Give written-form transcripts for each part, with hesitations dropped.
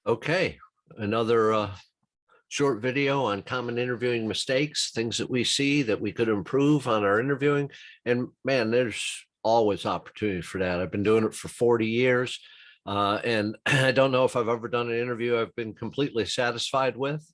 Okay, another short video on common interviewing mistakes, things that we see that we could improve on our interviewing. And man, there's always opportunity for that. I've been doing it for 40 years. And I don't know if I've ever done an interview I've been completely satisfied with,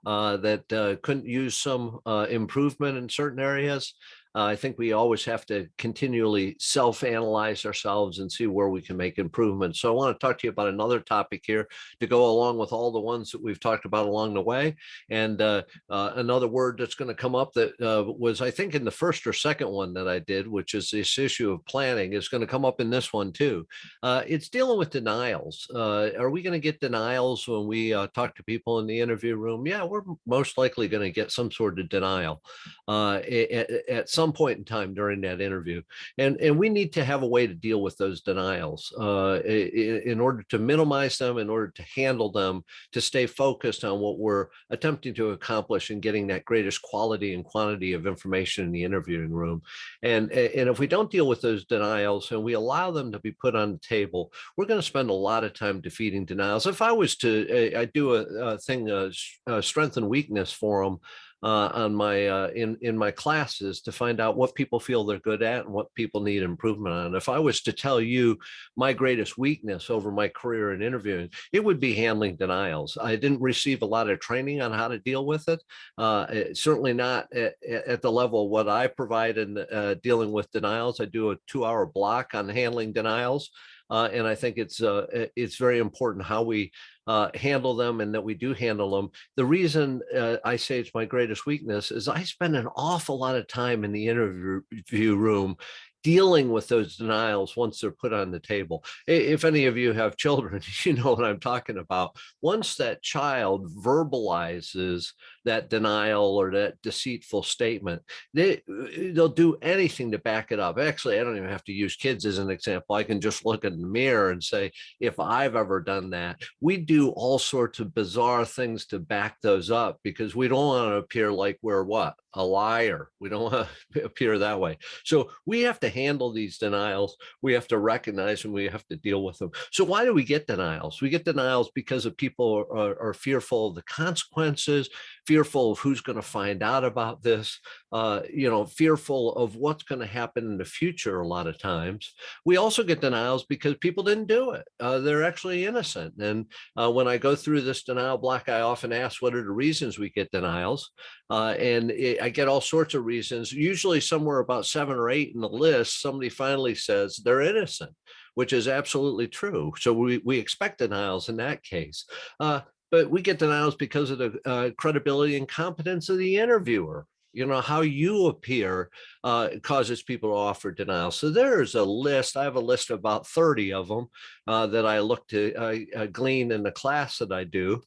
that couldn't use some improvement in certain areas. I think we always have to continually self-analyze ourselves and see where we can make improvements. So I want to talk to you about another topic here to go along with all the ones that we've talked about along the way. And another word that's going to come up that was, I think, in the first or second one that I did, which is this issue of planning, is going to come up in this one too. It's dealing with denials. Are we going to get denials when we talk to people in the interview room? Yeah, we're most likely going to get some sort of denial at some point in time during that interview. And we need to have a way to deal with those denials in order to minimize them, in order to handle them, to stay focused on what we're attempting to accomplish and getting that greatest quality and quantity of information in the interviewing room. And if we don't deal with those denials and we allow them to be put on the table, we're going to spend a lot of time defeating denials. If I was to, I do a thing, strength and weakness forum on my in my classes to find out what people feel they're good at and what people need improvement on. If I was to tell you my greatest weakness over my career in interviewing, it would be handling denials. I didn't receive a lot of training on how to deal with it. Certainly not at the level of what I provide in dealing with denials. I do a 2-hour block on handling denials. And I think it's very important how we handle them, and that we do handle them. The reason I say it's my greatest weakness is I spend an awful lot of time in the interview room dealing with those denials once they're put on the table. If any of you have children, you know what I'm talking about. Once that child verbalizes that denial or that deceitful statement, they'll do anything to back it up. Actually, I don't even have to use kids as an example. I can just look in the mirror and say, if I've ever done that, we do all sorts of bizarre things to back those up because we don't want to appear like we're what? A liar. We don't want to appear that way. So we have to handle these denials. We have to recognize them. We have to deal with them. So why do we get denials? We get denials because of people are fearful of the consequences, fearful of who's going to find out about this, fearful of what's going to happen in the future a lot of times. We also get denials because people didn't do it. They're actually innocent. And when I go through this denial block, I often ask, what are the reasons we get denials? I get all sorts of reasons, usually somewhere about 7 or 8 in the list. Somebody finally says they're innocent, which is absolutely true. So we expect denials in that case. But we get denials because of the credibility and competence of the interviewer. You know, how you appear causes people to offer denial. So there's a list. I have a list of about 30 of them that I look to glean in the class that I do.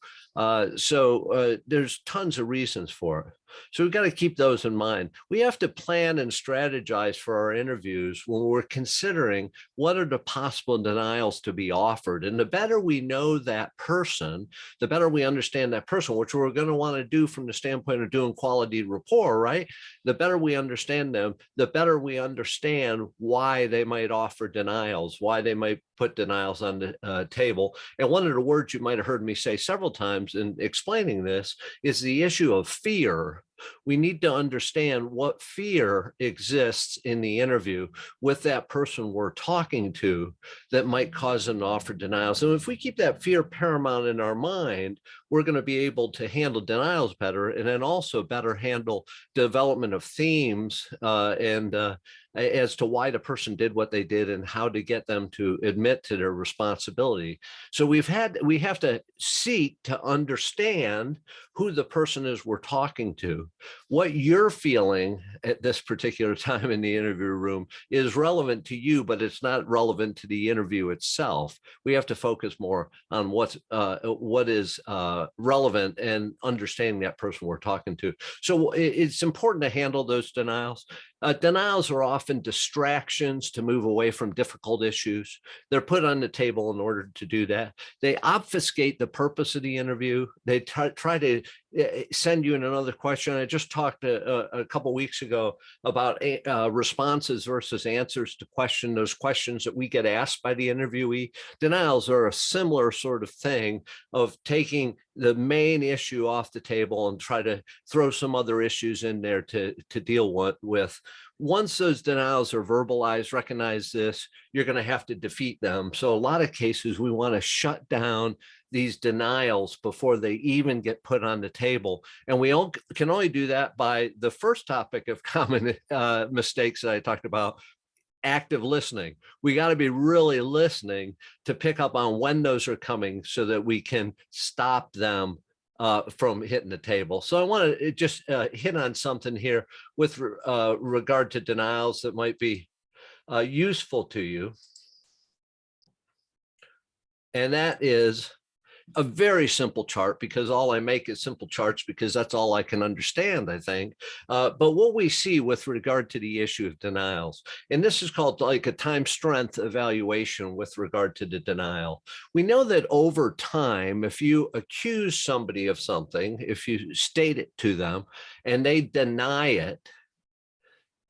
So there's tons of reasons for it. So we've got to keep those in mind. We have to plan and strategize for our interviews when we're considering what are the possible denials to be offered. And the better we know that person, the better we understand that person, which we're going to want to do from the standpoint of doing quality rapport, right? The better we understand them, the better we understand why they might offer denials, why they might put denials on the table. And one of the words you might have heard me say several times in explaining this is the issue of fear. We need to understand what fear exists in the interview with that person we're talking to that might cause them to offer denials. So if we keep that fear paramount in our mind, we're going to be able to handle denials better, and then also better handle development of themes and as to why the person did what they did and how to get them to admit to their responsibility. So we have to seek to understand who the person is we're talking to. What you're feeling at this particular time in the interview room is relevant to you, but it's not relevant to the interview itself. We have to focus more on what is relevant and understanding that person we're talking to. So it's important to handle those denials. Denials are often distractions to move away from difficult issues. They're put on the table in order to do that. They obfuscate the purpose of the interview. They try to send you in another question. I just talked a couple weeks ago about responses versus answers to those questions that we get asked by the interviewee. Denials are a similar sort of thing of taking the main issue off the table and try to throw some other issues in there to deal with. Once those denials are verbalized, recognize this, you're going to have to defeat them. So a lot of cases, we want to shut down these denials before they even get put on the table. And we can only do that by the first topic of common mistakes that I talked about, active listening. We got to be really listening to pick up on when those are coming so that we can stop them from hitting the table. So I want to just hit on something here with regard to denials that might be useful to you. And that is a very simple chart, because all I make is simple charts because that's all I can understand, I think. But what we see with regard to the issue of denials, and this is called like a time strength evaluation with regard to the denial. We know that over time, if you accuse somebody of something, if you state it to them and they deny it,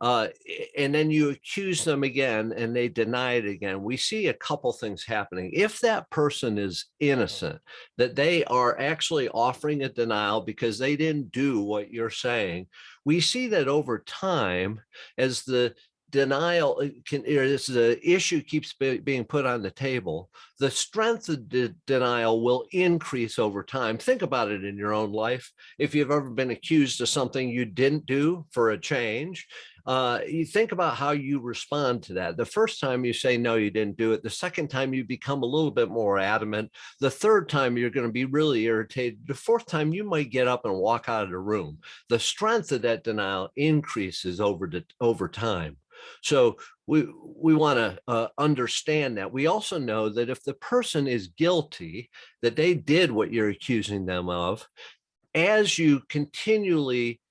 and then you accuse them again and they deny it again, we see a couple things happening. If that person is innocent, that they are actually offering a denial because they didn't do what you're saying, we see that over time, as the denial as the issue keeps being put on the table, the strength of the denial will increase over time. Think about it in your own life. If you've ever been accused of something you didn't do for a change, you think about how you respond to that. The first time you say, no, you didn't do it. The second time you become a little bit more adamant. The third time you're going to be really irritated. The fourth time you might get up and walk out of the room. The strength of that denial increases over time. So we want to understand that. We also know that if the person is guilty, that they did what you're accusing them of, as you continually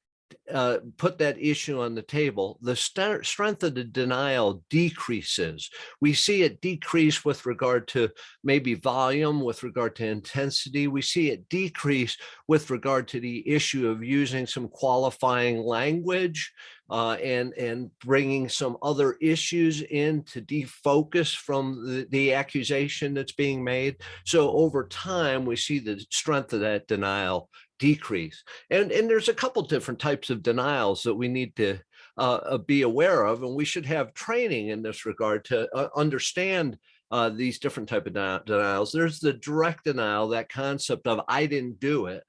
put that issue on the table, the strength of the denial decreases. We see it decrease with regard to maybe volume, with regard to intensity. We see it decrease with regard to the issue of using some qualifying language and bringing some other issues in to defocus from the accusation that's being made. So over time, we see the strength of that denial decrease. And there's a couple different types of denials that we need to be aware of, and we should have training in this regard to understand these different type of denials. There's the direct denial, that concept of I didn't do it.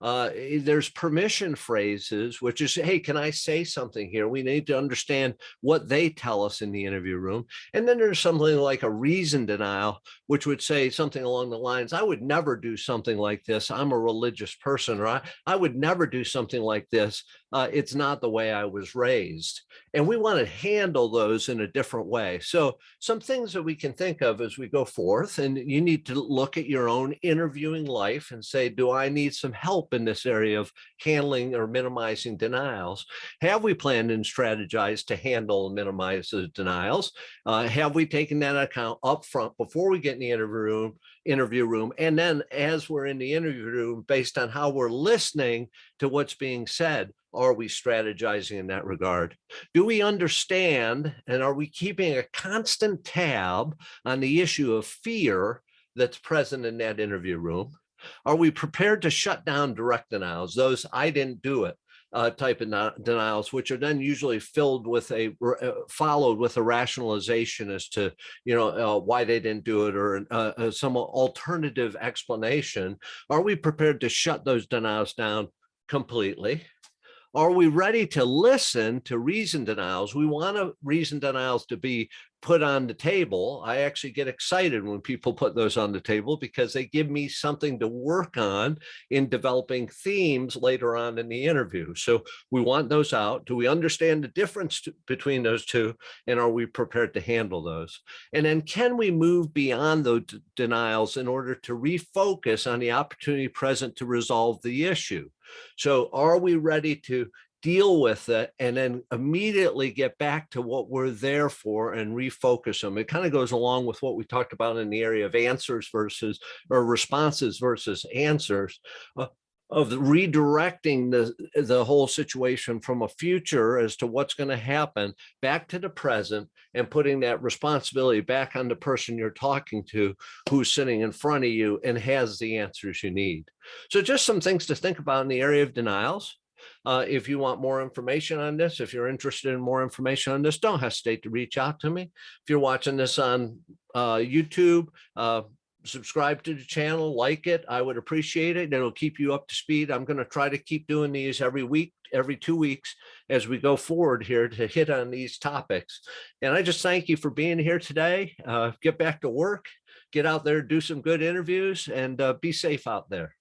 There's permission phrases, which is, hey, can I say something here? We need to understand what they tell us in the interview room. And then there's something like a reason denial, which would say something along the lines, I would never do something like this. I'm a religious person, or I would never do something like this. It's not the way I was raised. And we want to handle those in a different way. So some things that we can think of as we go forth, and you need to look at your own interviewing life and say, do I need some help in this area of handling or minimizing denials? Have we planned and strategized to handle and minimize the denials? Have we taken that account up front before we get in the interview room? And then as we're in the interview room, based on how we're listening to what's being said, are we strategizing in that regard? Do we understand, and are we keeping a constant tab on the issue of fear that's present in that interview room? Are we prepared to shut down direct denials, those I didn't do it type of denials, which are then usually followed with a rationalization as to why they didn't do it, or some alternative explanation? Are we prepared to shut those denials down completely? Are we ready to listen to reason denials? We want reason denials to be put on the table. I actually get excited when people put those on the table because they give me something to work on in developing themes later on in the interview. So we want those out. Do we understand the difference between those two? And are we prepared to handle those? And then can we move beyond those denials in order to refocus on the opportunity present to resolve the issue? So are we ready to deal with it and then immediately get back to what we're there for and refocus them? It kind of goes along with what we talked about in the area of answers versus, or responses versus answers. of redirecting the whole situation from a future as to what's going to happen back to the present, and putting that responsibility back on the person you're talking to, who's sitting in front of you and has the answers you need. So just some things to think about in the area of denials. If you want more information on this, if you're interested in more information on this, don't hesitate to reach out to me. If you're watching this on YouTube, subscribe to the channel, like it. I would appreciate it. It'll keep you up to speed. I'm going to try to keep doing these every week, every 2 weeks, as we go forward here to hit on these topics. And I just thank you for being here today. Get back to work, get out there, do some good interviews, and be safe out there.